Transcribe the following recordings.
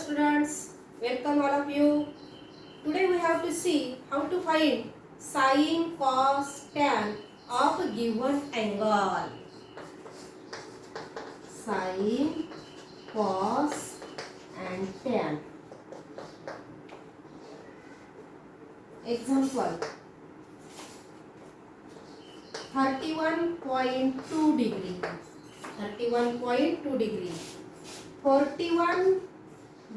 students, welcome all of you. Today we have to see how to find sine, cos, tan of a given angle. Sine, cos and tan. Example 31.2 degree, 31.2 degree, 41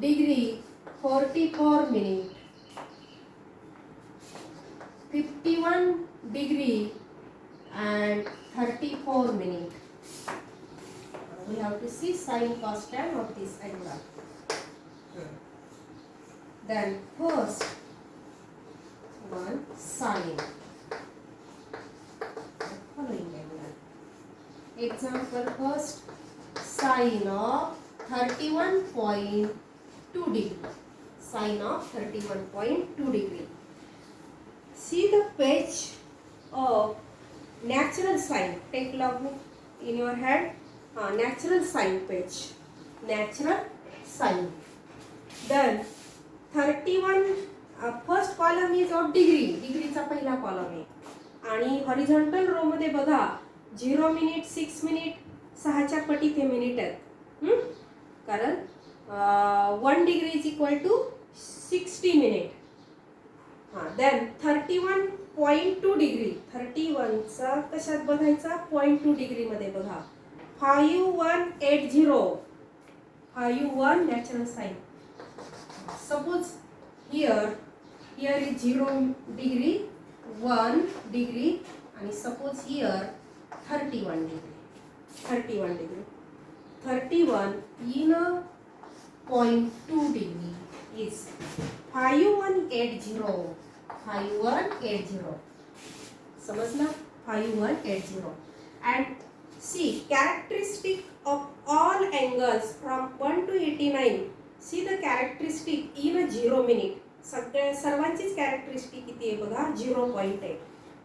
degree 44 minute, 51 degree and 34 minute. We have to see sine, cos, tan of this angle. Then first one sine. Following angle. Example first sine of 31.2 degree. Sine of 31.2 degree. See the page of natural sine. Take logbook in your hand. Natural sine page. Natural sine. Then 31 first column is of degree. डिग्रीचा पहिला column आहे. आणि horizontal रो मध्ये बघा 0 minute 6 minute 6च्या पटीत हे minute आहेत. कारण 1 degree is equal to 60 minute. Then 31.2 degree 31 चा कशात बघायचा 0.2 डिग्री मध्ये बघा 5180 51 natural sine. Suppose here is 0 degree 1 degree and suppose here 31 degree 31 in a 0.2 degree is 5180 समझना 5180. and see characteristic of all angles from 1 to 89. see the characteristic in a 0 minute. सर्वांचीच characteristic किती आहे बघा 0.8.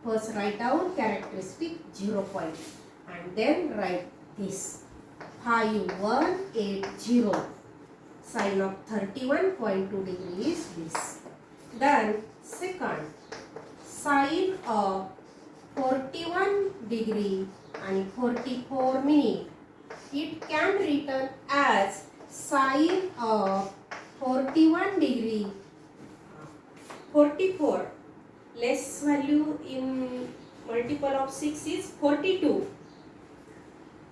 First write down characteristic 0. and then write this 5180 sine of 31.2 degree is this. Then second sine of 41 degree and 44 minute. It can written as sine of 41 degree 44 less value in multiple of 6 is 42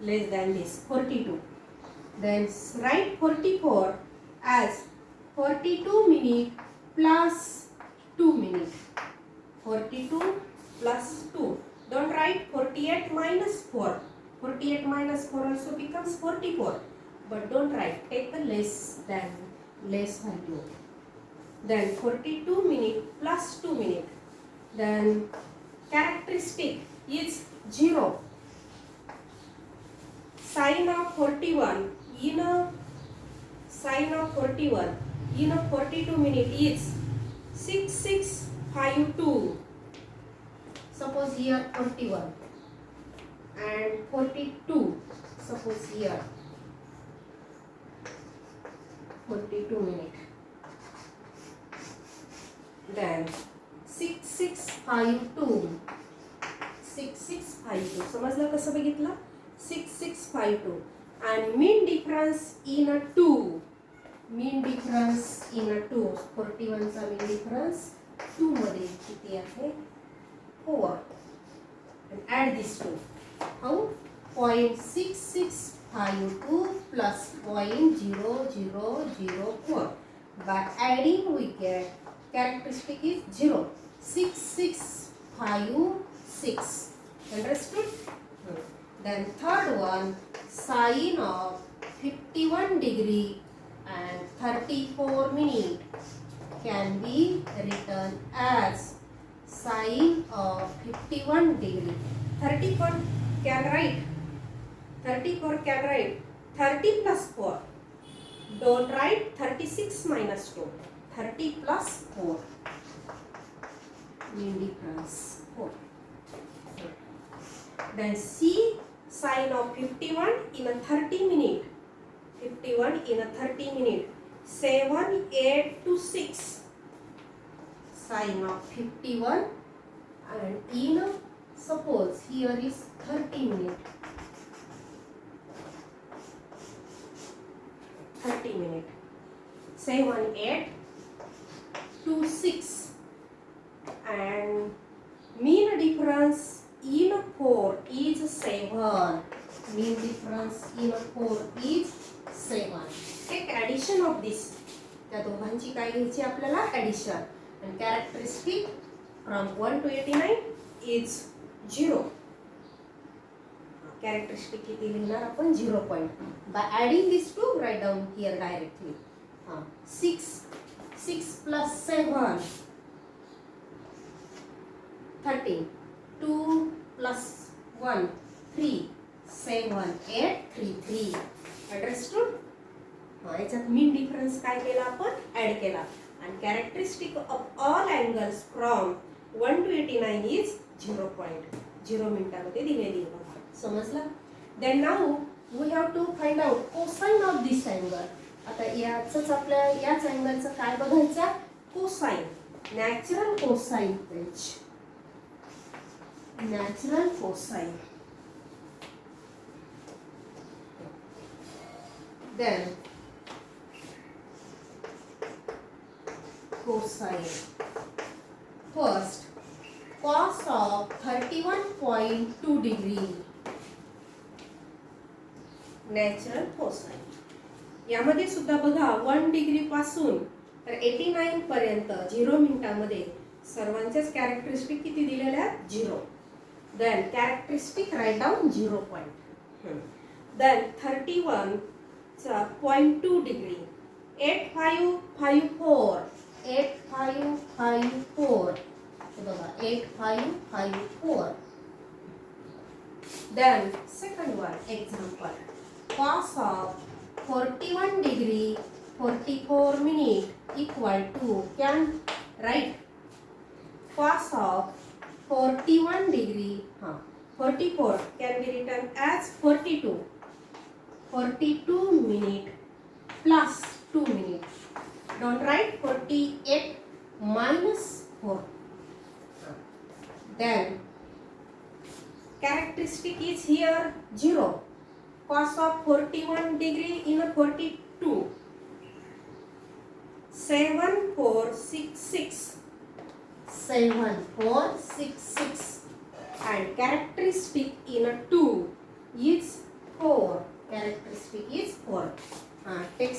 less than this 42. Then write 44 as 42 minute plus 2 minute. 42 plus 2. Don't write 48 minus 4. 48 minus 4 also becomes 44. But don't write. Take the less value. Then 42 minute plus 2 minute. Then characteristic is 0. Sine of 41 in a 42 minute is 6652. Suppose here 41 and 42. Suppose here 42 minute. Then 6652 समजलं कसं बघितलं 6652. and mean difference in a 2. 41 चा mean difference 2 मध्ये किती आहे 4. and add this 2. how 0.6652 plus 0.0004. by adding we get characteristic is 0. 6656. Understood? Then third one sine of 51 degree and 34 minute can be written as sine of 51 degree. 34 can write 30 plus 4. Don't write 36 minus 2. 30 plus 4. Mean difference 4. Then see sine of 51 in a 30 minute. 51 in a 30 minute. 7, 8 to 6. Sine of 51 and in suppose here is 30 minute. 30 minute. 7, 8 to 6 and mean difference in 4 is 7. Mean difference in 4 is 7. Take addition of this. त्या दोघांची काय घ्यायची आपल्याला addition. And characteristic from 1 to 89 is 0. Characteristic किती लिहिणार आपण 0 point. By adding these two, write down here directly. 6 plus 7 13. 2 plus 1 3 7 8 3 3. Understood? याच्यात mean difference काय केला आपण ऍड केला. And characteristic of all angles from 1 to 89 is 0 point. 0 मिनिटामध्ये दिलेली आहे. समजलं? Then now we have to find out cosine of this angle. आता याचंच आपल्या याच अँगलचं काय बघायचं cosine. Natural cosine page. Natural cosine. Then cosine. First, cos of 31.2 degree. Natural cosine. यामध्ये सुद्धा बघा 1 डिग्री पासून तर 89 पर्यंत 0 मिनिटामध्ये सर्वांच्याच कॅरेक्टरिस्टिक किती दिलेल्या आहेत 0. Then characteristic write down 0 point. Then 31 चा 0.2 डिग्री 8554 8554 बघा 8554. Then second one example cos of 41 degree 44 minute equal to can write cos of 41 degree 44 can be written as 42 minute plus 2 minute. Don't write 48 minus 4. Then characteristic is here 0. Cos of 41 degree in a 42. 7466. 7466. And characteristic in a 2 is 4. Characteristic is 4. Take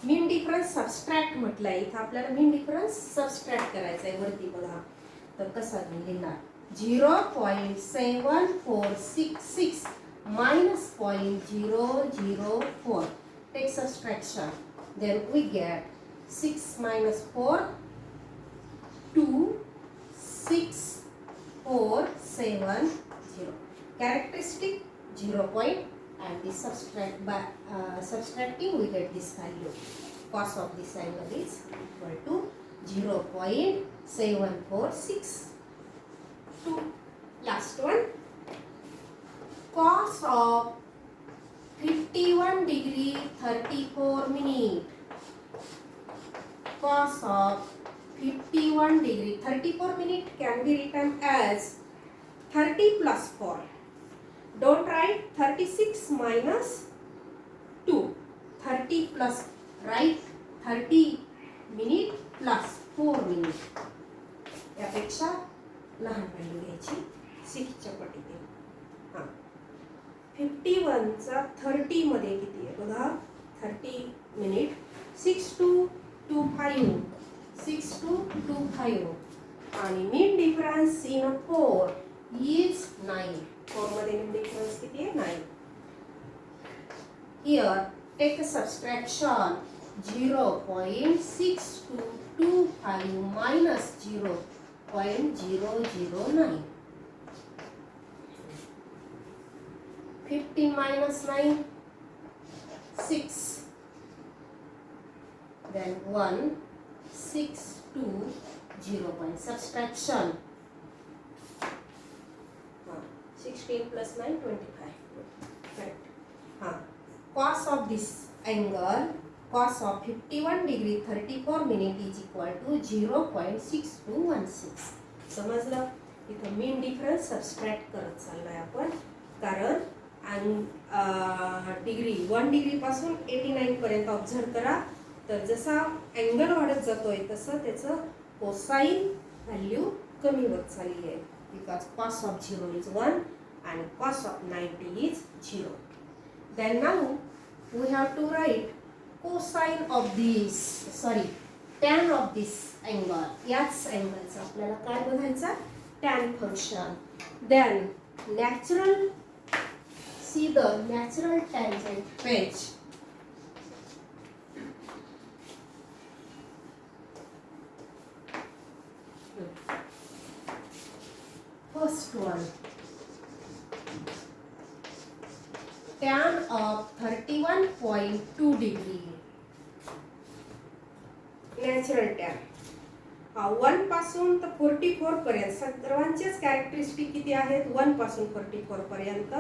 mean difference subtract म्हटलंय. इथं आपल्याला mean difference subtract करायचा आहे वरती बघा. तर कसा लिहिणार 0.7466 minus 0.004. Take subtraction. Then we get 6 minus 4 2 6 4 7 0. Characteristic 0 point and this subtracting we get this value. Cos of this angle is equal to 0.7462. Last one. Cos of 51 degree 34 minute. Cos of 51 degree 34 minute can be written as 30 plus 4. Don't write 36 minus 2. 30 plus, write 30 minute plus 4 minute. यापेक्षा लहान value घ्यायची 6 च्या पटीने. 51 चा 30 मध्ये किती आहे बघा 30 मिनिट 6225 6225 आणि मीन डिफरन्स इन 4 इज 9. 4 मध्ये मीन डिफरन्स किती आहे 9. Here take subtraction 0.6225 minus 0.009. 15 minus 9 6. Then 1 6 2 0 point subtraction. 16 plus 9 25. Correct. Cos of this angle cos of 51 degree 34 minute is equal to 0.6216. समजलं? इथं मीन डिफरन्स सबस्ट्रॅक्ट करत चाललोय आपण, कारण डिग्री 1 डिग्री पासून 89 पर्यंत ऑब्झर्व करा. तर जसा अँगल वाढत जातोय तसं त्याचं कोसाइन व्हॅल्यू कमी होत चालली आहे, because cos of 0 is 1 and cos of 90 is 0. Then now we have to write cosine of this, tan of this angle. याच अँगलचा आपल्याला काय बघायचं? tan function. Then natural, see the natural tangent page. First one, tan of 31.2 degree. Natural tan 1 पासून तर 44 पर्यंत सर्वांचेच characteristic किती आहेत? 1 पासून 44 पर्यंत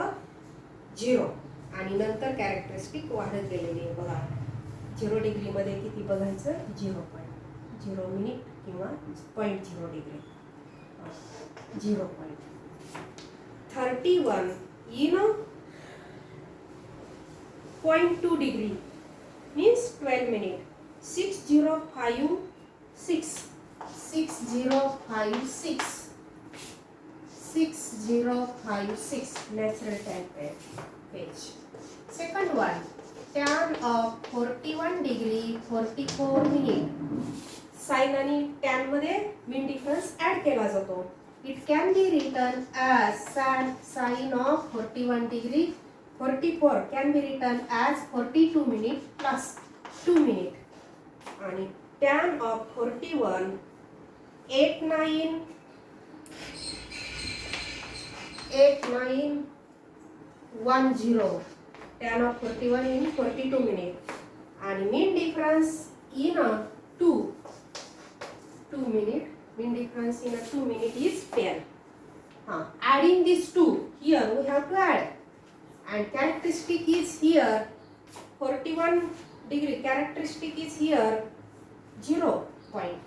0 आणि नंतर कॅरेक्टरिस्टिक वाढत गेलेली आहे बघा. 0 डिग्री मध्ये किती बघायचं? 0.0 मिनिट किंवा 0.0 degree. 0.31 in 0.2 degree means 12 minute. 6056 natural tan page. Second one, tan of 41 degree 44 minute. Sine आणि tan मध्ये मीन डिफरन्स ऍड केला जातो. It can be written as sine of 41 degree 44 can be written as 42 minute plus 2 minute. आणि tan of 41 8910 tan of 41 in 42 minute. आणि mean difference in 2 minute. Mean difference in 2 minute is 10. Adding these two here we have to add, and characteristic is here 41 degree. Characteristic is here 0 point.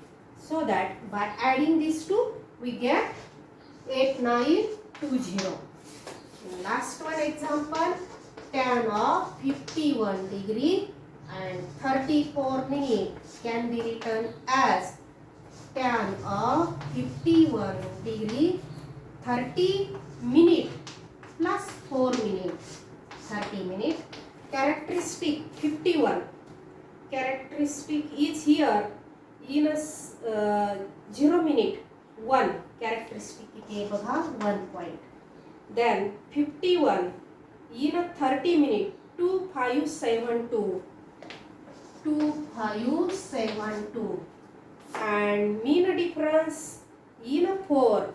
So that by adding these two we get 8920. Last one example, tan of 51 degree and 34 minute can be written as tan of 51 degree 30 minute plus 4 minute 30 minute. Characteristic 51. Characteristic is here in a 0 minute 1. Characteristic किती आहे बघा? 1 point. Then 51 in a 30 minute 2572 and mean difference in 4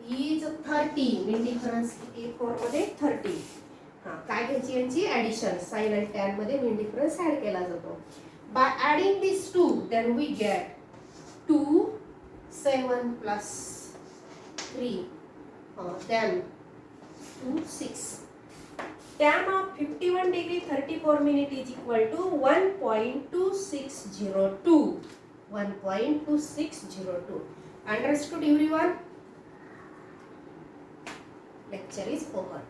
is 30. mean difference किती 4 मध्ये 30. काय घ्यायची यांची addition? Sign आणि tan मध्ये mean difference ऍड केला जातो. by adding these two then we get 2 7 plus 3 then 2 6. tan of 51 degree 34 minute is equal to 1.2602. 1.2602. Understood everyone? Lecture is over.